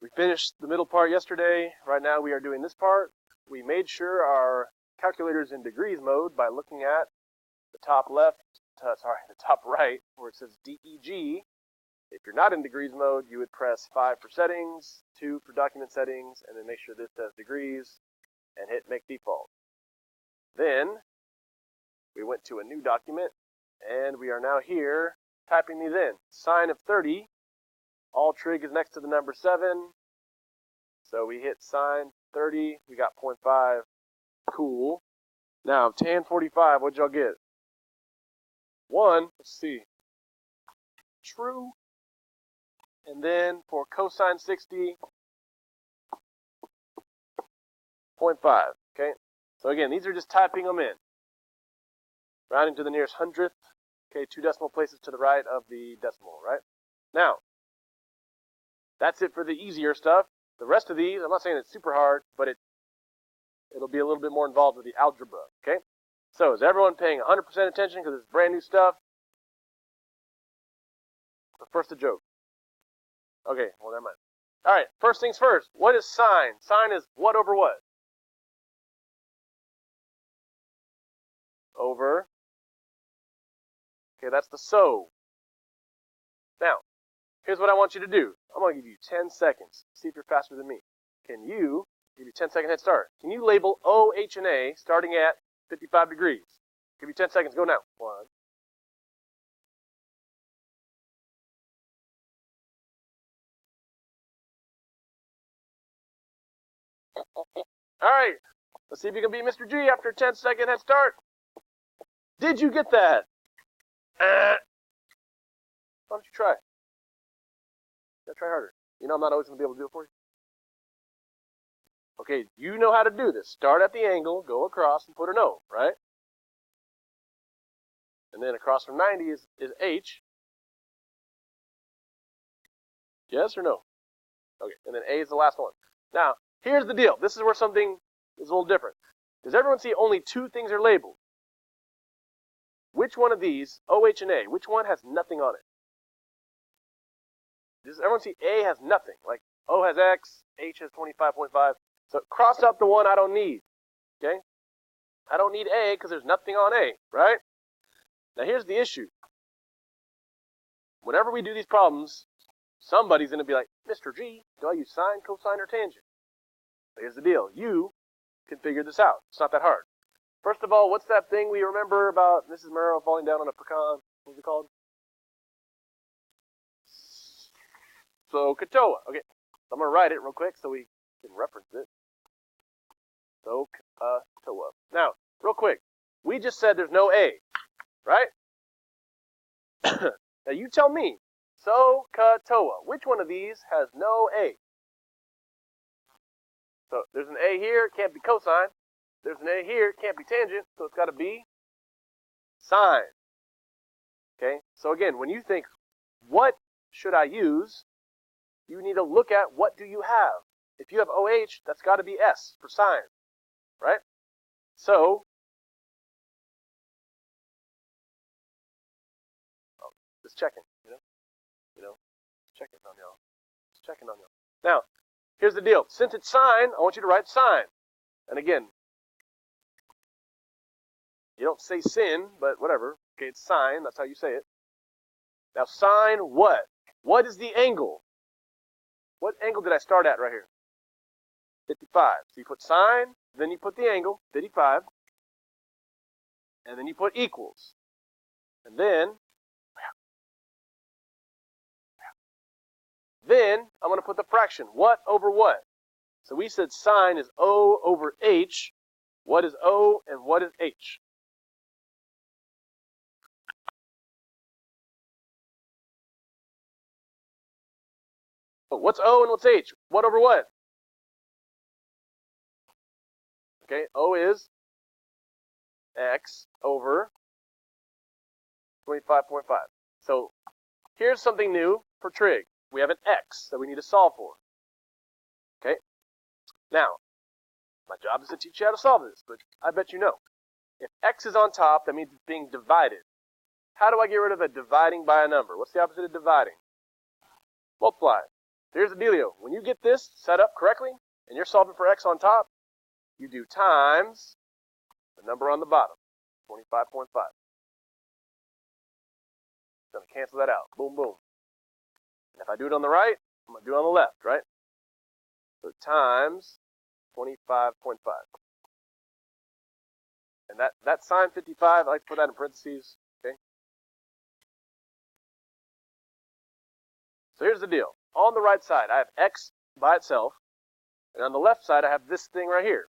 We finished the middle part yesterday. Right now we are doing this part. We made sure our calculator's in degrees mode by looking at the top left, the top right, where it says DEG. If you're not in degrees mode, you would press 5 for settings, 2 for document settings, and then make sure this says degrees, and hit make default. Then we went to a new document, and we are now here typing these in. Sine of 30. All trig is next to the number 7. So we hit sine 30. We got 0.5. Cool. Now, tan 45, what'd y'all get? 1. Let's see. True. And then for cosine 60, 0.5. Okay? So again, these are just typing them in. Rounding to the nearest hundredth. Okay, 2 decimal places to the right of the decimal, right? Now, that's it for the easier stuff. The rest of these, I'm not saying it's super hard, but it'll be a little bit more involved with the algebra, okay? So is everyone paying 100% attention because it's brand new stuff? Or first a joke? Okay, well, never mind. All right, first things first. What is sine? Sine is what over what? Over. Okay, that's the so. Now, here's what I want you to do. I'm going to give you 10 seconds. See if you're faster than me. Can you, give you 10-second head start. Can you label O, H, and A starting at 55 degrees? Give you 10 seconds. Go now. 1. All right. Let's see if you can beat Mr. G after a 10-second head start. Did you get that? Why don't you try? You gotta try harder. You know I'm not always going to be able to do it for you. Okay, you know how to do this. Start at the angle, go across, and put an O, right? And then across from 90 is H. Yes or no? Okay, and then A is the last one. Now, here's the deal. This is where something is a little different. Does everyone see only 2 things are labeled? Which one of these, O, H, and A, which one has nothing on it? Does everyone see A has nothing? Like O has X, H has 25.5. So cross out the one I don't need. Okay? I don't need A because there's nothing on A, right? Now here's the issue. Whenever we do these problems, somebody's going to be like, Mr. G, do I use sine, cosine, or tangent? But here's the deal. You can figure this out. It's not that hard. First of all, what's that thing we remember about Mrs. Murrow falling down on a pecan? What's it called? SOHCAHTOA. Okay, so I'm going to write it real quick so we can reference it. SOHCAHTOA. Now, real quick, we just said there's no A, right? Now you tell me, SOHCAHTOA, which one of these has no A? So there's an A here, it can't be cosine. There's an A here, it can't be tangent, so it's got to be sine. Okay, so again, when you think, what should I use? You need to look at what do you have. If you have OH, that's got to be S for sine, right? So, just checking, just checking on y'all. Just checking on y'all. Now, here's the deal. Since it's sine, I want you to write sine. And again, you don't say sin, but whatever. Okay, it's sine. That's how you say it. Now, sine what? What is the angle? What angle did I start at right here? 55. So you put sine, then you put the angle, 55. And then you put equals. And then I'm going to put the fraction. What over what? So we said sine is O over H. What is O and what is H? Oh, what's O and what's H? What over what? Okay, O is X over 25.5. So here's something new for trig. We have an X that we need to solve for. Okay? Now, my job is to teach you how to solve this, but I bet you know. If X is on top, that means it's being divided. How do I get rid of a dividing by a number? What's the opposite of dividing? Multiply. Here's the dealio. When you get this set up correctly, and you're solving for x on top, you do times the number on the bottom, 25.5. Going to cancel that out. Boom, boom. And if I do it on the right, I'm going to do it on the left, right? So times 25.5. And that sine 55, I like to put that in parentheses, okay? So here's the deal. On the right side, I have x by itself, and on the left side, I have this thing right here.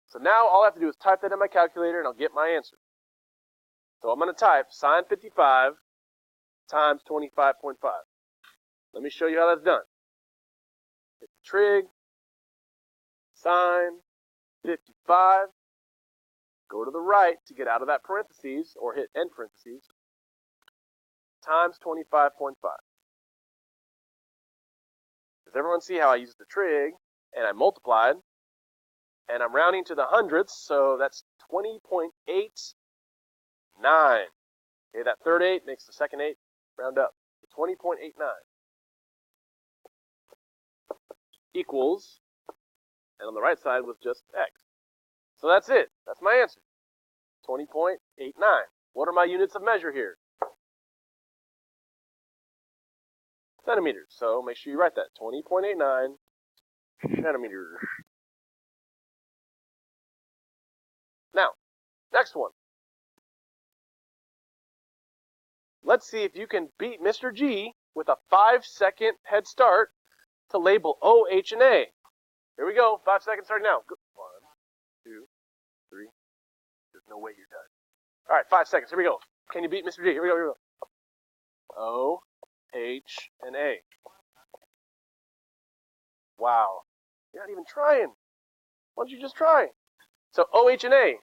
So now all I have to do is type that in my calculator, and I'll get my answer. So I'm going to type sine 55 times 25.5. Let me show you how that's done. Hit the trig, sine 55, go to the right to get out of that parentheses, or hit end parentheses, times 25.5. Does everyone see how I used the trig, and I multiplied, and I'm rounding to the hundredths, so that's 20.89. Okay, that third 8 makes the second 8 round up. 20.89 equals, and on the right side was just x. So that's it. That's my answer. 20.89. What are my units of measure here? Centimeters. So make sure you write that. 20.89 centimeters. Now, next one. Let's see if you can beat Mr. G with a 5-second head start to label O, H, and A. Here we go. 5 seconds starting now. 1, 2, 3. There's no way you're done. All right, 5 seconds. Here we go. Can you beat Mr. G? Here we go. Here we go. O, H, and A. Wow. You're not even trying. Why don't you just try? So O, H, and A.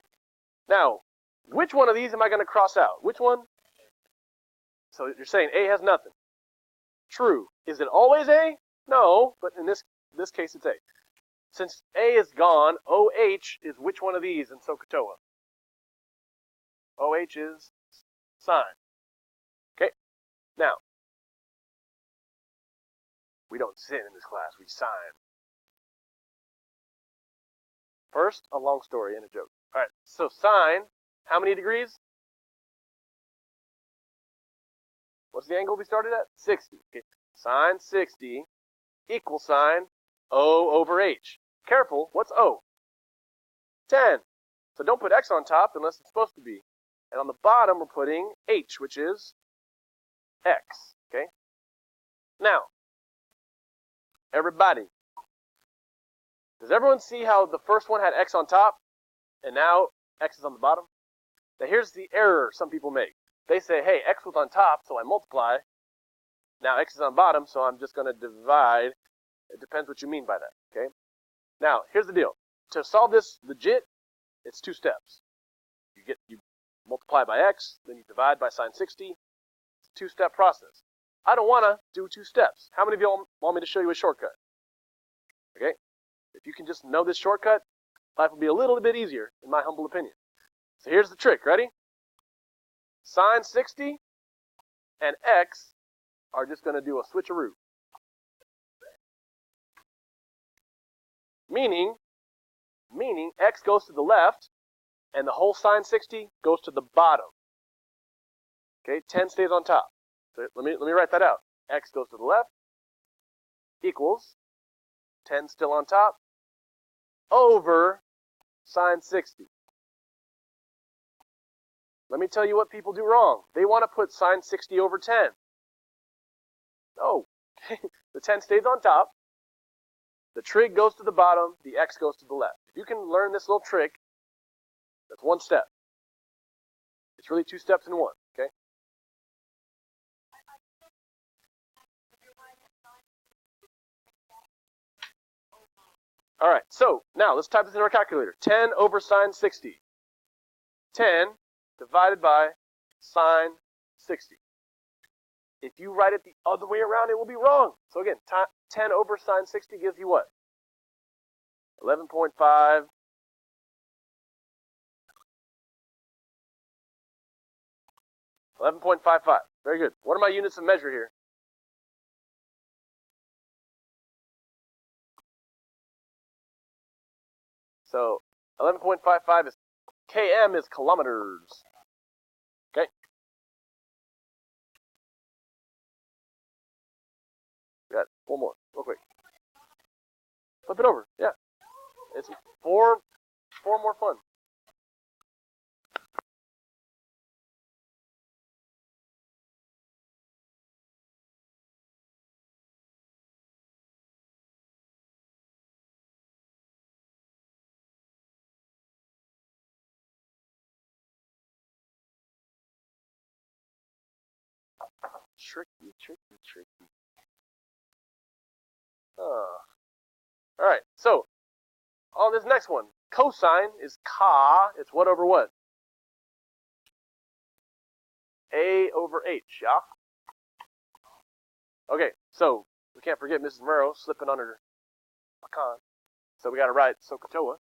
Now, which one of these am I going to cross out? Which one? So you're saying A has nothing. True. Is it always A? No, but in this case it's A. Since A is gone, OH is which one of these in SOHCAHTOA? OH is sine. Okay? Now, we don't sin in this class, we sign. First, a long story and a joke. All right, so sine, how many degrees? What's the angle we started at? 60. Okay. Sine 60 equals sine O over H. Careful, what's O? 10. So don't put X on top unless it's supposed to be. And on the bottom, we're putting H, which is X. Okay? Now, everybody, does everyone see how the first one had X on top, and now X is on the bottom? Now here's the error some people make. They say, hey, X was on top, so I multiply. Now X is on bottom, so I'm just going to divide. It depends what you mean by that, okay? Now, here's the deal. To solve this legit, it's 2 steps. You multiply by X, then you divide by sine 60. It's a 2-step process. I don't want to do 2 steps. How many of you want me to show you a shortcut? Okay? If you can just know this shortcut, life will be a little bit easier, in my humble opinion. So here's the trick. Ready? Sine 60 and X are just going to do a switcheroo. Meaning X goes to the left, and the whole sine 60 goes to the bottom. Okay, 10 stays on top. So let me write that out. X goes to the left, equals 10 still on top, over sine 60. Let me tell you what people do wrong. They want to put sine 60 over 10. No. The 10 stays on top. The trig goes to the bottom. The X goes to the left. If you can learn this little trick, that's 1 step. It's really 2 steps in 1, okay? All right, so now let's type this in our calculator. 10 over sine 60. 10 divided by sine 60. If you write it the other way around, it will be wrong. So again, 10 over sine 60 gives you what? 11.5. 11.55. Very good. What are my units of measure here? So 11.55 is km is kilometers. Okay. We got one more, real quick. Flip it over. Yeah. It's four more fun. Tricky. Alright, so on this next one, cosine is ka. It's what over what? A over h, yeah? Okay, so we can't forget Mrs. Murrow slipping under pecan. So we got to write SOHCAHTOA.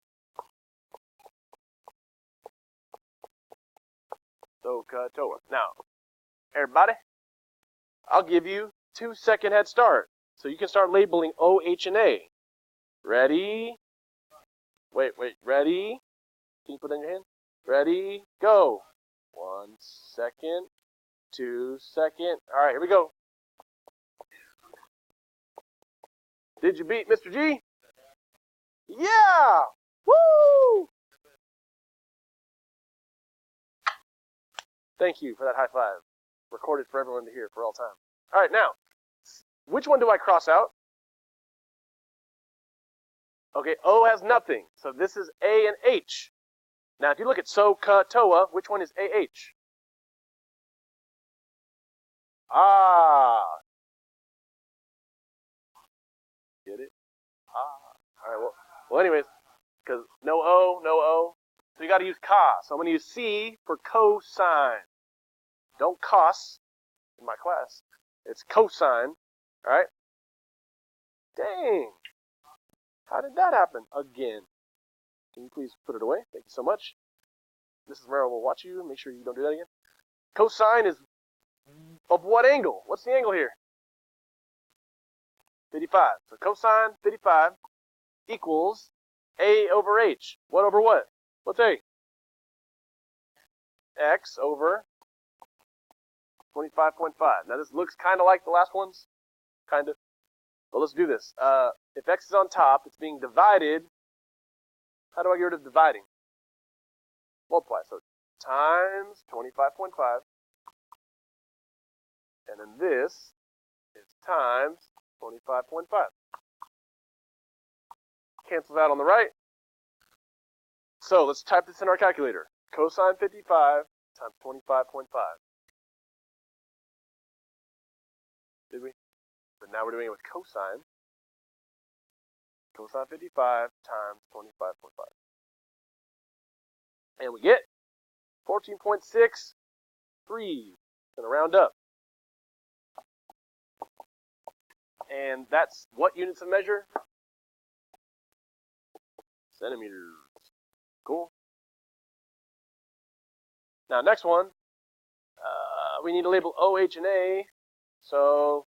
SOHCAHTOA. Now, everybody, I'll give you 2-second head start. So you can start labeling O, H, and A. Ready? Wait, ready? Can you put that in your hand? Ready? Go. 1 second. 2 second. All right, here we go. Did you beat Mr. G? Yeah! Woo! Thank you for that high five. Recorded for everyone to hear for all time. All right, now, which one do I cross out? Okay, O has nothing. So this is A and H. Now, if you look at SOHCAHTOA, which one is AH? Ah. Get it? Ah. All right, well anyways, because no O. So you got to use ka. So I'm going to use C for cosine. Don't cos in my class. It's cosine. All right? Dang. How did that happen again? Can you please put it away? Thank you so much. Mrs. Merrill will watch you and make sure you don't do that again. Cosine is of what angle? What's the angle here? 55. So cosine 55 equals A over H. What over what? What's A? X over 25.5. Now this looks kind of like the last ones. Kind of. But let's do this. If X is on top, it's being divided. How do I get rid of dividing? Multiply. So times 25.5. And then this is times 25.5. Cancels out on the right. So let's type this in our calculator. Cosine 55 times 25.5. Did we? But now we're doing it with cosine. Cosine 55 times 25.5. And we get 14.63. Gonna round up. And that's what units of measure? Centimeters. Cool. Now, next one. We need to label O, H, and A. So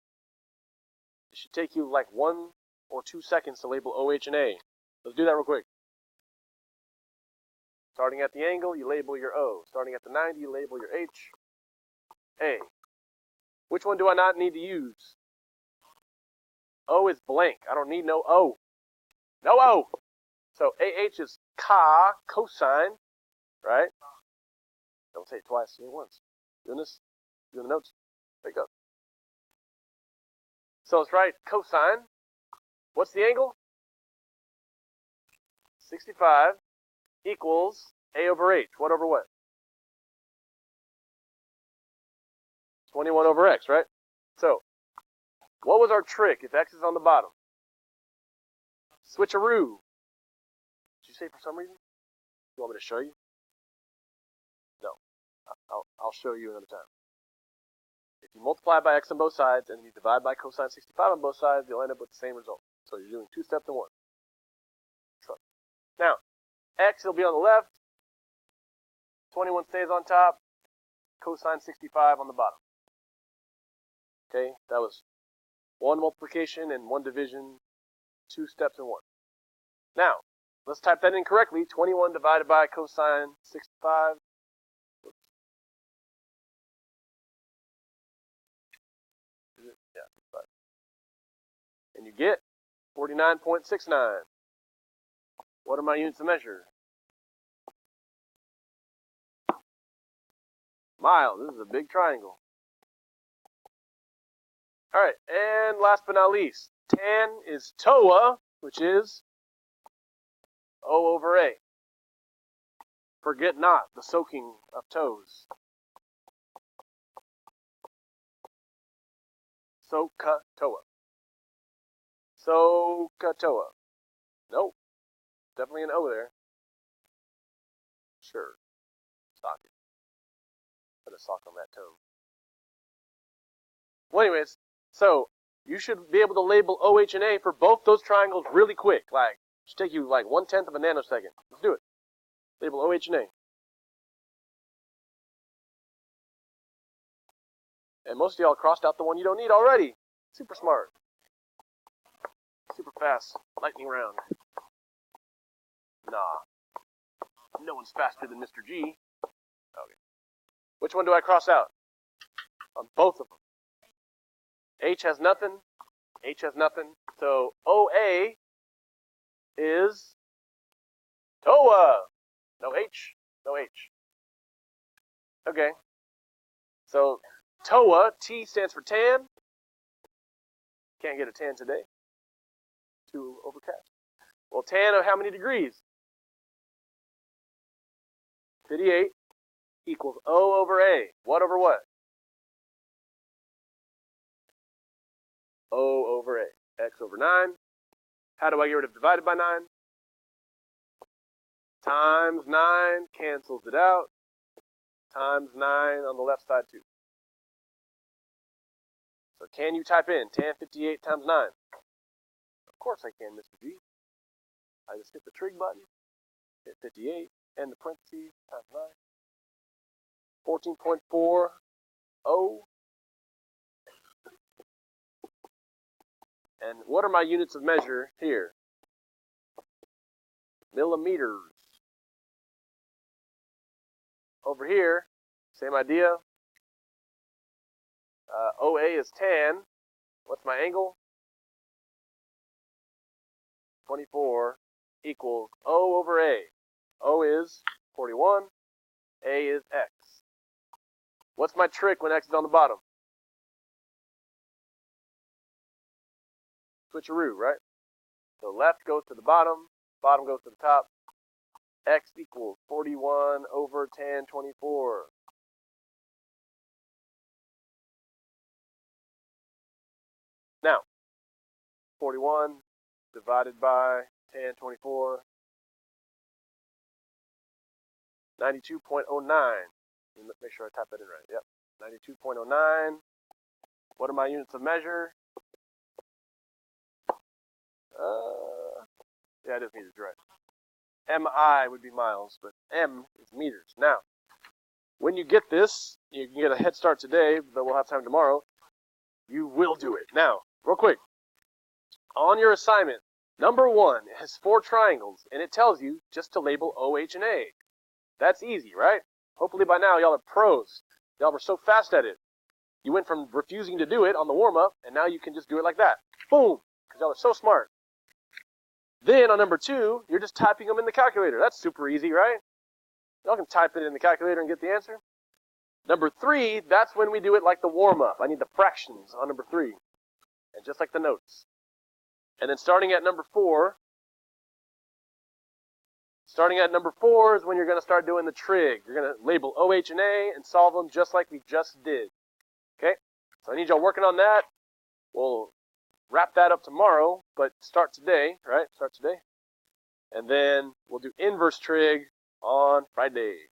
it should take you like 1 or 2 seconds to label O, H, and A. Let's do that real quick. Starting at the angle, you label your O. Starting at the 90, you label your H, A. Which one do I not need to use? O is blank. I don't need no O. No O. So AH is ka, cosine, right? Don't say it twice, say it once. Doing this? Doing the notes? There you go. So let's write cosine. What's the angle? 65 equals A over H. What over what? 21 over X, right? So, what was our trick if X is on the bottom? Switcheroo. Did you say for some reason? You want me to show you? No. I'll show you another time. If you multiply by X on both sides and you divide by cosine 65 on both sides, you'll end up with the same result. So you're doing 2 steps in 1. So, now, X will be on the left, 21 stays on top, cosine 65 on the bottom. Okay, that was 1 multiplication and 1 division, 2 steps in 1. Now, let's type that in correctly. 21 divided by cosine 65. Yeah, and you get 49.69. What are my units of measure? Miles. This is a big triangle. All right, and last but not least, tan is TOA, which is O over A. Forget not the soaking of toes. SOHCAHTOA. SOHCAHTOA. Nope. Definitely an O there. Sure. Sock it. Put a sock on that toe. Well, anyways, so you should be able to label OH and A for both those triangles really quick. Like, it should take you like 1/10 of a nanosecond. Let's do it. Label OH and A. And most of y'all crossed out the one you don't need already. Super smart. Super fast. Lightning round. Nah. No one's faster than Mr. G. Okay. Which one do I cross out? On both of them. H has nothing. H has nothing. So OA is TOA. No H. No H. Okay. So TOA, T stands for tan. Can't get a tan today. Too overcast. Well, tan of how many degrees? 58 equals O over A. What over what? O over A. X over 9. How do I get rid of divided by 9? Times 9 cancels it out. Times 9 on the left side too. So can you type in tan 58 times 9? Of course I can, Mr. G. I just hit the trig button, hit 58, and the parentheses, times 9. 14.40. And what are my units of measure here? Millimeters. Over here, same idea. OA is tan. What's my angle? 24 equals O over A. O is 41. A is X. What's my trick when X is on the bottom? Switcheroo, right? So left goes to the bottom goes to the top. X equals 41 over tan 24. Now, 41 divided by tan 24, 92.09. Make sure I type that in right. Yep, 92.09. What are my units of measure? Yeah, it is meters, right. MI would be miles, but M is meters. Now, when you get this, you can get a head start today, but we'll have time tomorrow. You will do it. Now, real quick, on your assignment, number 1 has 4 triangles, and it tells you just to label OH and A. That's easy, right? Hopefully by now y'all are pros. Y'all were so fast at it. You went from refusing to do it on the warm-up, and now you can just do it like that. Boom! Because y'all are so smart. Then on number 2, you're just typing them in the calculator. That's super easy, right? Y'all can type it in the calculator and get the answer. Number 3, that's when we do it like the warm-up. I need the fractions on number 3. And just like the notes. And then starting at number 4 is when you're going to start doing the trig. You're going to label OH and A and solve them just like we just did. Okay? So I need y'all working on that. We'll wrap that up tomorrow, but start today, right? Start today. And then we'll do inverse trig on Friday.